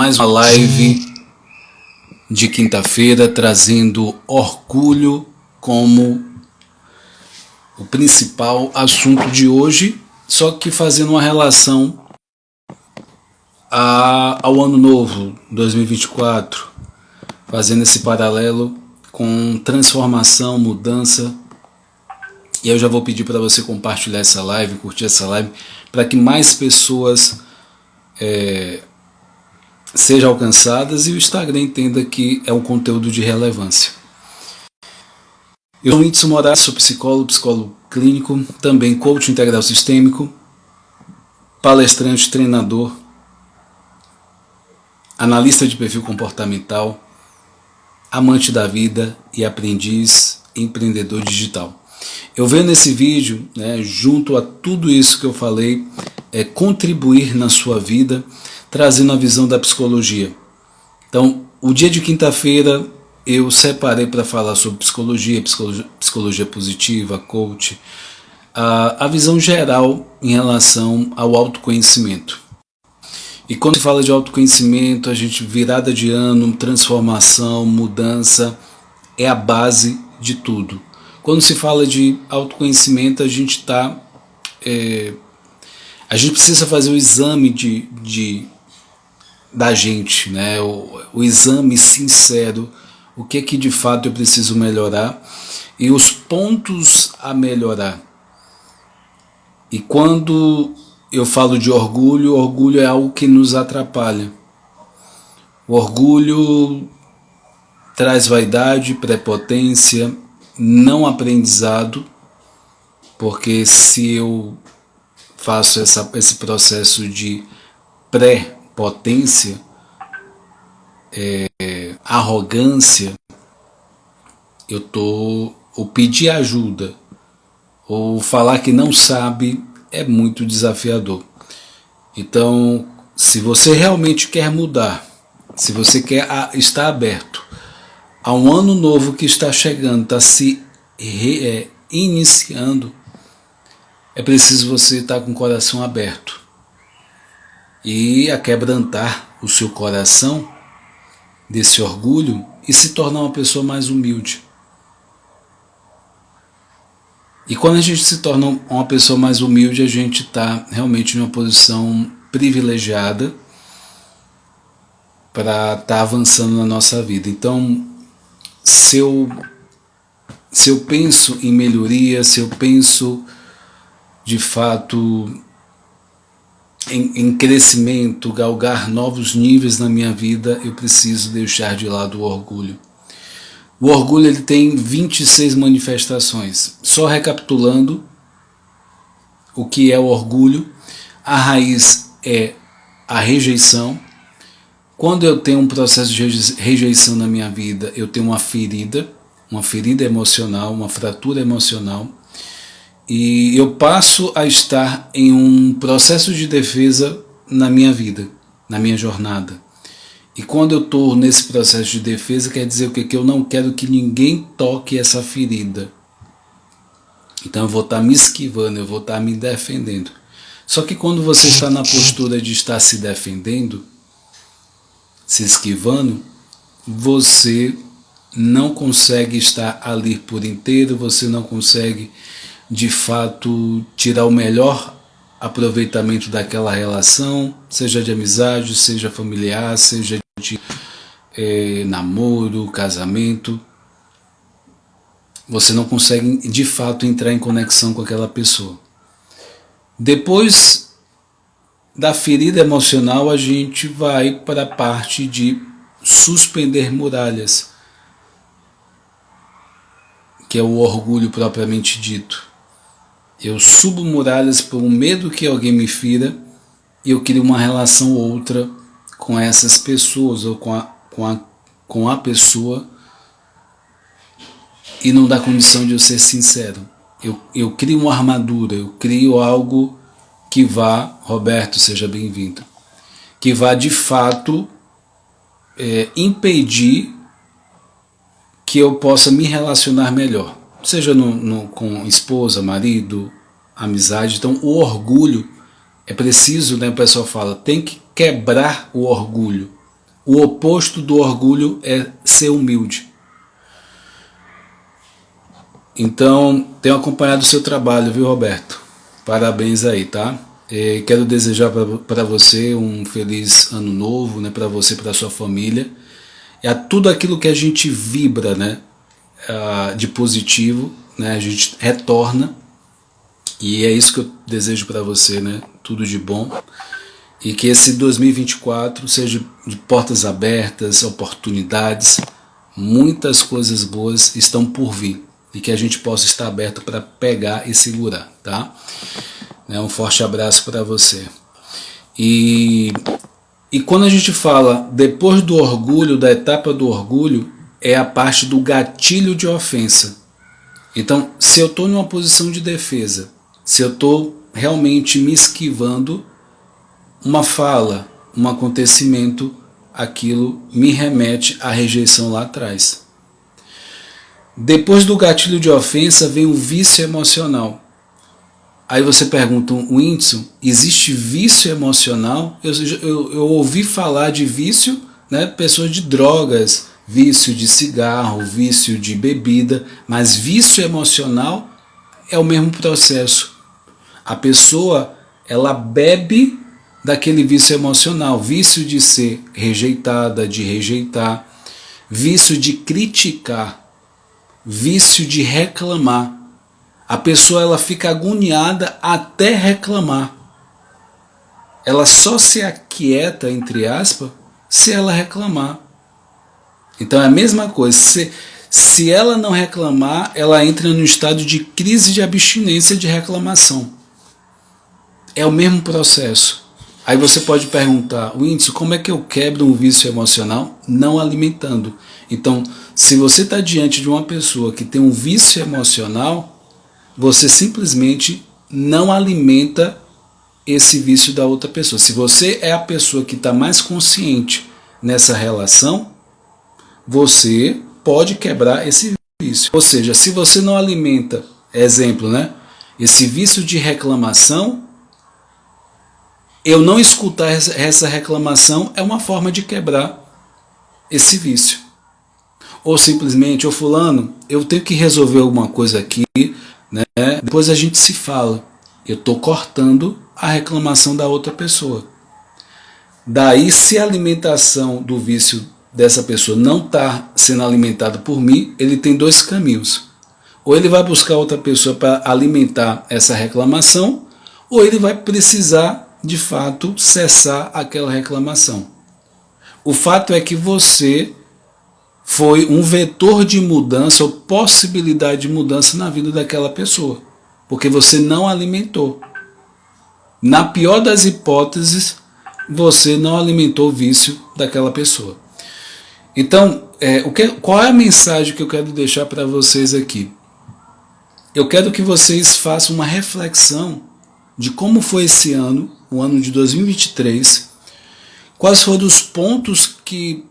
mais uma live de quinta-feira, trazendo orgulho como o principal assunto de hoje, só que fazendo uma relação ao ano novo 2024, fazendo esse paralelo com transformação, mudança. E eu já vou pedir para você compartilhar essa live, curtir essa live, para que mais pessoas sejam alcançadas e o Instagram entenda que é um conteúdo de relevância. Eu sou Whindersson Moraes, sou psicólogo clínico, também coach integral sistêmico, palestrante, treinador, analista de perfil comportamental, amante da vida e aprendiz empreendedor digital. Eu venho nesse vídeo, junto a tudo isso que eu falei, contribuir na sua vida, trazendo a visão da psicologia. Então, o dia de quinta-feira eu separei para falar sobre psicologia positiva, coach, a visão geral em relação ao autoconhecimento. E quando se fala de autoconhecimento, a gente, virada de ano, transformação, mudança, é a base de tudo. Quando se fala de autoconhecimento, a gente precisa fazer o exame da gente, o exame sincero, o que é que de fato eu preciso melhorar e os pontos a melhorar. E quando eu falo de orgulho, orgulho é algo que nos atrapalha. O orgulho traz vaidade, prepotência, não aprendizado, porque se eu faço esse processo de pré-potência, arrogância, ou pedir ajuda, ou falar que não sabe, é muito desafiador. Então, se você realmente quer mudar, se você quer estar aberto a um ano novo que está chegando, está se iniciando, é preciso você estar com o coração aberto e aquebrantar o seu coração desse orgulho e se tornar uma pessoa mais humilde. E quando a gente se torna uma pessoa mais humilde, a gente está realmente em uma posição privilegiada para estar avançando na nossa vida. Então, se eu penso em melhoria, se eu penso de fato em crescimento, galgar novos níveis na minha vida, eu preciso deixar de lado o orgulho. O orgulho ele tem 26 manifestações. Só recapitulando o que é o orgulho, a raiz é a rejeição. Quando eu tenho um processo de rejeição na minha vida, eu tenho uma ferida emocional, uma fratura emocional, e eu passo a estar em um processo de defesa na minha vida, na minha jornada. E quando eu estou nesse processo de defesa, quer dizer o quê? Que eu não quero que ninguém toque essa ferida. Então eu vou estar me esquivando, eu vou estar me defendendo. Só que quando você está na postura de estar se defendendo, se esquivando, você não consegue estar ali por inteiro, você não consegue de fato tirar o melhor aproveitamento daquela relação, seja de amizade, seja familiar, seja de namoro, casamento. Você não consegue de fato entrar em conexão com aquela pessoa. Depois da ferida emocional, a gente vai para a parte de suspender muralhas, que é o orgulho propriamente dito. Eu subo muralhas por um medo que alguém me fira e eu crio uma relação ou outra com essas pessoas ou com a pessoa e não dá condição de eu ser sincero. Eu crio uma armadura, eu crio algo que vá, Roberto, seja bem-vindo, que vá de fato impedir que eu possa me relacionar melhor. Seja com esposa, marido, amizade. Então o orgulho é preciso, o pessoal fala, tem que quebrar o orgulho. O oposto do orgulho é ser humilde. Então, tenho acompanhado o seu trabalho, viu, Roberto? Parabéns aí, tá? Quero desejar para você um feliz ano novo, né? Para você e para sua família. É tudo aquilo que a gente vibra, né? De positivo, né? A gente retorna. E é isso que eu desejo para você, né? Tudo de bom. E que esse 2024 seja de portas abertas, oportunidades, muitas coisas boas estão por vir. E que a gente possa estar aberto para pegar e segurar, tá? Um forte abraço para você. E quando a gente fala depois do orgulho, da etapa do orgulho, é a parte do gatilho de ofensa. Então, se eu estou numa posição de defesa, se eu estou realmente me esquivando, uma fala, um acontecimento, aquilo me remete à rejeição lá atrás. Depois do gatilho de ofensa vem o vício emocional. Aí você pergunta, Whindersson, existe vício emocional? Eu ouvi falar de vício, né, pessoas de drogas, vício de cigarro, vício de bebida, mas vício emocional é o mesmo processo. A pessoa, ela bebe daquele vício emocional, vício de ser rejeitada, de rejeitar, vício de criticar, vício de reclamar. A pessoa ela fica agoniada até reclamar. Ela só se aquieta, entre aspas, se ela reclamar. Então é a mesma coisa. Se ela não reclamar, ela entra no estado de crise de abstinência de reclamação. É o mesmo processo. Aí você pode perguntar, Whindersson, como é que eu quebro um vício emocional? Não alimentando. Então, se você está diante de uma pessoa que tem um vício emocional, você simplesmente não alimenta esse vício da outra pessoa. Se você é a pessoa que está mais consciente nessa relação, você pode quebrar esse vício. Ou seja, se você não alimenta, exemplo, né? Esse vício de reclamação, eu não escutar essa reclamação é uma forma de quebrar esse vício. Ou simplesmente, ô fulano, eu tenho que resolver alguma coisa aqui, né? Depois a gente se fala. Eu estou cortando a reclamação da outra pessoa. Daí, se a alimentação do vício dessa pessoa não está sendo alimentada por mim, ele tem dois caminhos. Ou ele vai buscar outra pessoa para alimentar essa reclamação, ou ele vai precisar, de fato, cessar aquela reclamação. O fato é que você foi um vetor de mudança ou possibilidade de mudança na vida daquela pessoa, porque você não alimentou. Na pior das hipóteses, você não alimentou o vício daquela pessoa. Então, qual é a mensagem que eu quero deixar para vocês aqui? Eu quero que vocês façam uma reflexão de como foi esse ano, o ano de 2023, quais foram os pontos que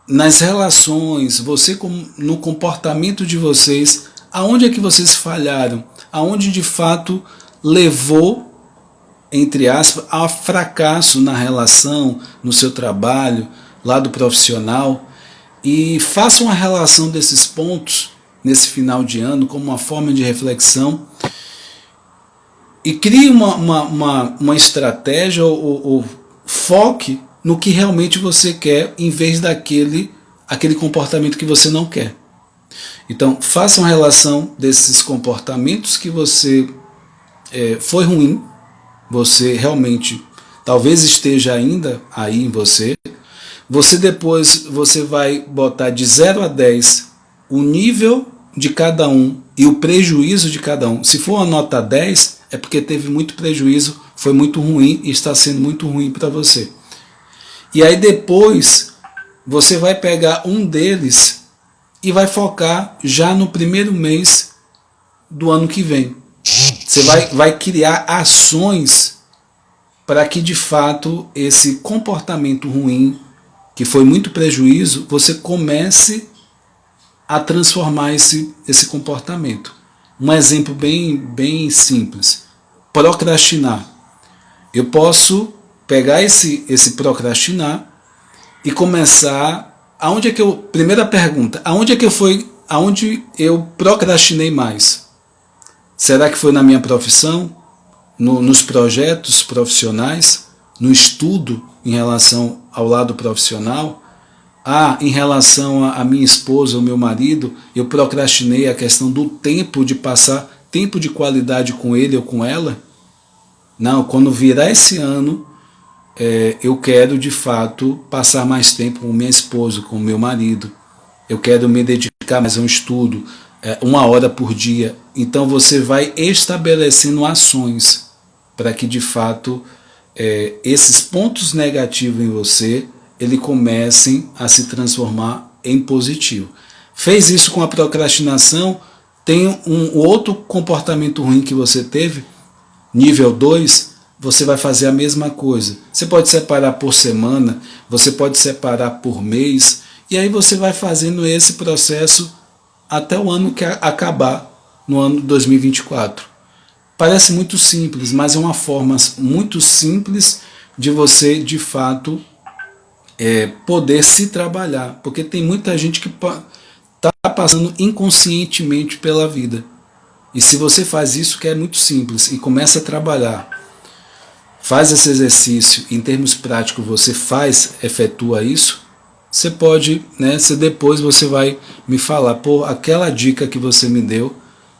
nas relações, no comportamento de vocês, aonde é que vocês falharam, aonde de fato levou, entre aspas, a fracasso na relação, no seu trabalho, lado profissional, e façam a relação desses pontos nesse final de ano como uma forma de reflexão e crie uma estratégia ou foque no que realmente você quer, em vez daquele comportamento que você não quer. Então, façam relação desses comportamentos que você foi ruim, você realmente talvez esteja ainda aí em você. Você vai botar de 0 a 10 o nível de cada um e o prejuízo de cada um. Se for uma nota 10, é porque teve muito prejuízo, foi muito ruim e está sendo muito ruim para você. E aí depois você vai pegar um deles e vai focar já no primeiro mês do ano que vem. Você vai criar ações para que de fato esse comportamento ruim, que foi muito prejuízo, você comece a transformar esse comportamento. Um exemplo bem simples. Procrastinar. Eu posso pegar esse procrastinar e começar. Primeira pergunta, aonde eu procrastinei mais? Será que foi na minha profissão? Nos projetos profissionais? No estudo em relação ao lado profissional? Em relação a minha esposa, o meu marido, eu procrastinei a questão do tempo, de passar tempo de qualidade com ele ou com ela? Não, quando virar esse ano, eu quero de fato passar mais tempo com minha esposa, com meu marido. Eu quero me dedicar mais a um estudo, 1 hora por dia. Então você vai estabelecendo ações para que de fato esses pontos negativos em você ele comecem a se transformar em positivo. Fez isso com a procrastinação, tem um outro comportamento ruim que você teve, nível 2, você vai fazer a mesma coisa. Você pode separar por semana, você pode separar por mês, e aí você vai fazendo esse processo até o ano que acabar, no ano 2024. Parece muito simples, mas é uma forma muito simples de você, de fato, poder se trabalhar, porque tem muita gente que está passando inconscientemente pela vida. E se você faz isso, que é muito simples, e começa a trabalhar, faz esse exercício, em termos práticos você efetua isso, você pode, se depois você vai me falar, pô, aquela dica que você me deu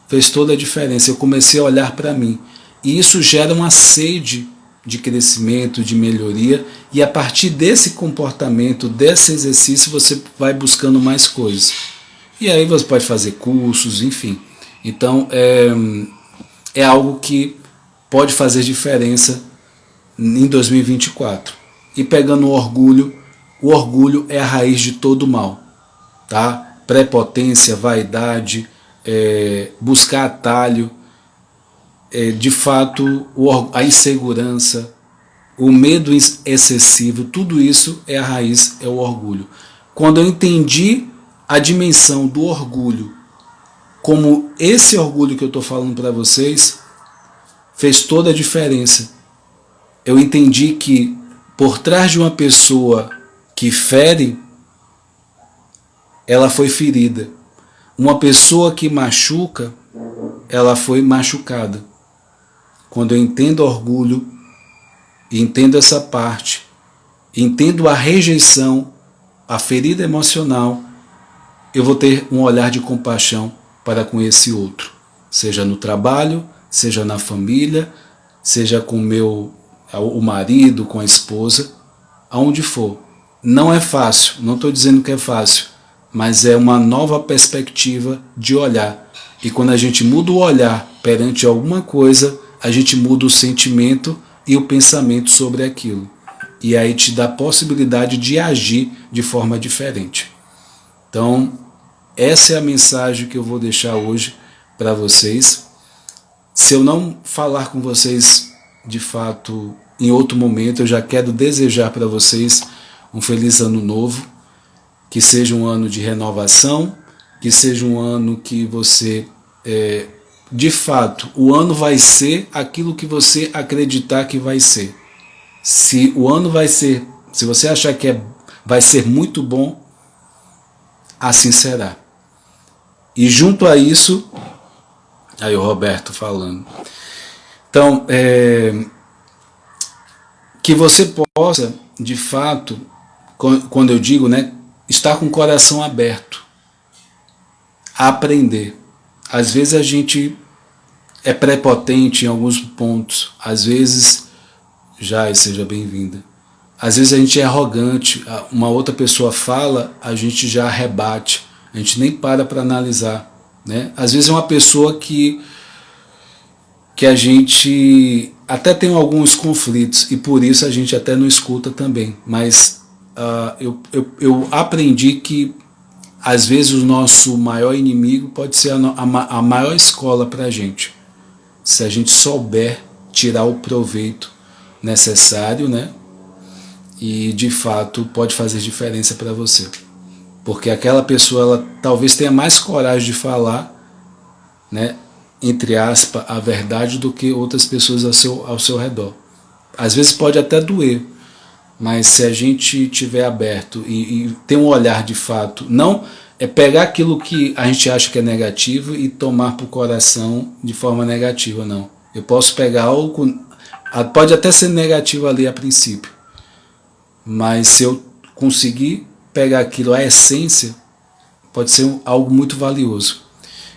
fez toda a diferença, eu comecei a olhar para mim. E isso gera uma sede de crescimento, de melhoria, e a partir desse comportamento, desse exercício, você vai buscando mais coisas. E aí você pode fazer cursos, enfim. Então é algo que pode fazer diferença em 2024. E pegando o orgulho é a raiz de todo mal, tá? Prepotência, vaidade, buscar atalho, de fato a insegurança, o medo excessivo, tudo isso é a raiz, é o orgulho. Quando eu entendi a dimensão do orgulho, como esse orgulho que eu estou falando para vocês, fez toda a diferença. Eu entendi que por trás de uma pessoa que fere, ela foi ferida. Uma pessoa que machuca, ela foi machucada. Quando eu entendo orgulho, entendo essa parte, entendo a rejeição, a ferida emocional, eu vou ter um olhar de compaixão para com esse outro, seja no trabalho, seja na família, seja com o marido, com a esposa, aonde for. Não é fácil, não estou dizendo que é fácil, mas é uma nova perspectiva de olhar. E quando a gente muda o olhar perante alguma coisa, a gente muda o sentimento e o pensamento sobre aquilo. E aí te dá a possibilidade de agir de forma diferente. Então, essa é a mensagem que eu vou deixar hoje para vocês. Se eu não falar com vocês de fato em outro momento, eu já quero desejar para vocês um feliz ano novo, que seja um ano de renovação, que seja um ano que você, de fato, o ano vai ser aquilo que você acreditar que vai ser. Se o ano vai ser, se você achar que vai ser muito bom, assim será. E junto a isso, aí o Roberto falando. Então, que você possa, de fato, quando eu digo, estar com o coração aberto a aprender. Às vezes a gente é prepotente em alguns pontos, às vezes, seja bem-vinda. Às vezes a gente é arrogante, uma outra pessoa fala, a gente já rebate, a gente nem para analisar. Às vezes é uma pessoa que a gente até tem alguns conflitos e por isso a gente até não escuta também. Mas eu aprendi que às vezes o nosso maior inimigo pode ser a maior escola para a gente. Se a gente souber tirar o proveito necessário, e de fato pode fazer diferença para você. Porque aquela pessoa, ela talvez tenha mais coragem de falar, entre aspas, a verdade do que outras pessoas ao seu redor. Às vezes pode até doer, mas se a gente tiver aberto e ter um olhar de fato, não é pegar aquilo que a gente acha que é negativo e tomar para o coração de forma negativa, não. Eu posso pegar algo, pode até ser negativo ali a princípio, mas se eu conseguir pegar aquilo, a essência, pode ser algo muito valioso.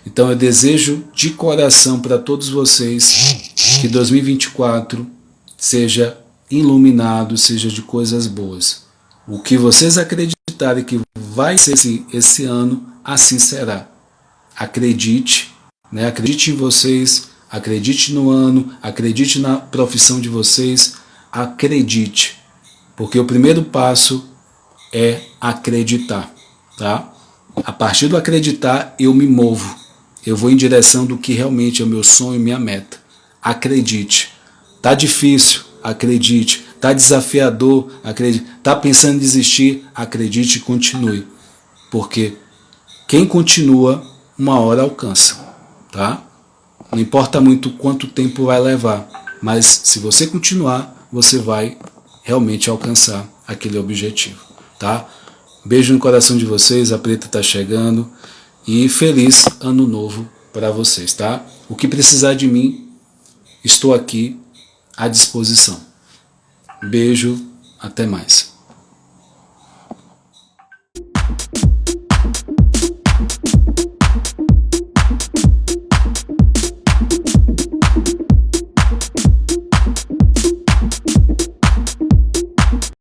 Então eu desejo de coração para todos vocês que 2024 seja iluminado, seja de coisas boas. O que vocês acreditarem que vai ser esse ano, assim será. Acredite, né? Acredite em vocês, acredite no ano, acredite na profissão de vocês, acredite. Porque o primeiro passo é acreditar, tá? A partir do acreditar, eu me movo. Eu vou em direção do que realmente é o meu sonho, minha meta. Acredite. Tá difícil? Acredite. Tá desafiador? Acredite. Tá pensando em desistir? Acredite e continue. Porque quem continua, uma hora alcança, tá? Não importa muito quanto tempo vai levar, mas se você continuar, você vai realmente alcançar aquele objetivo, tá? Beijo no coração de vocês, a Preta tá chegando e feliz ano novo para vocês, tá? O que precisar de mim, estou aqui à disposição. Beijo, até mais.